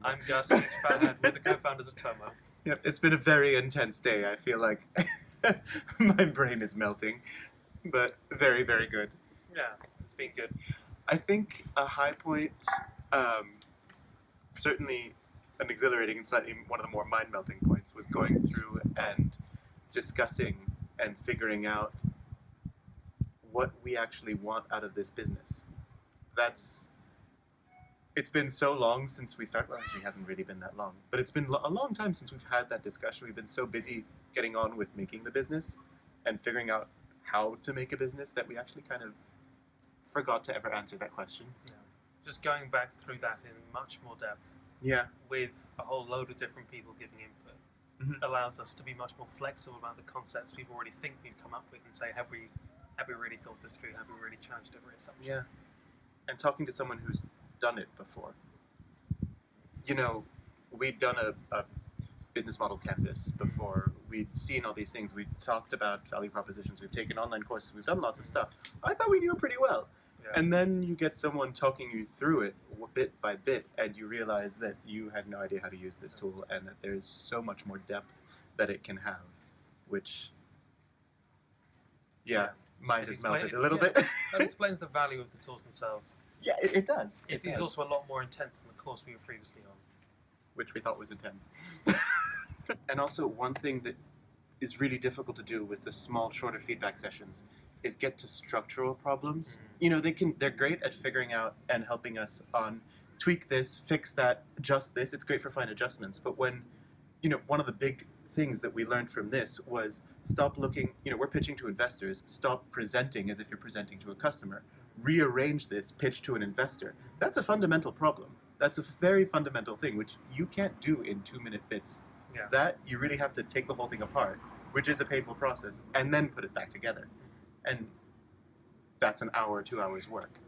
I'm Gus Fahad. We're the co-founders of Tomo. Yeah, it's been a very intense day. I feel like my brain is melting, but very, very good. Yeah, it's been good. I think a high point, um, certainly an exhilarating and slightly one of the more mind-melting points, was going through and discussing and figuring out what we actually want out of this business. It's been so long since we started. Well, actually, it hasn't really been that long, but it's been a long time since we've had that discussion. We've been so busy getting on with making the business and figuring out how to make a business that we actually kind of forgot to ever answer that question. Yeah. Just going back through that in much more depth. Yeah. With a whole load of different people giving input, allows us to be much more flexible about the concepts we've already think we've come up with and say, have we really thought this through? Have we really challenged every assumption? Yeah. And talking to someone who's done it before. You know, we'd done a business model canvas before. We'd seen all these things. We'd talked about value propositions. We've taken online courses. We've done lots of stuff. I thought we knew it pretty well. Yeah. And then you get someone talking you through it bit by bit, and you realize that you had no idea how to use this tool and that there's so much more depth that it can have, which, mind has melted a little bit. That explains the value of the tools themselves. Yeah, it does. It is also a lot more intense than the course we were previously on. Which we thought was intense. And also, one thing that is really difficult to do with the small, shorter feedback sessions is get to structural problems. You know, they're great at figuring out and helping us on tweak this, fix that, adjust this. It's great for fine adjustments. But when, one of the big things that we learned from this was stop looking, we're pitching to investors, stop presenting as if you're presenting to a customer. Rearrange this, pitch to an investor. That's a fundamental problem. That's a very fundamental thing, which you can't do in 2-minute bits. Yeah. That you really have to take the whole thing apart, which is a painful process, and then put it back together. And that's an hour, 2 hours work.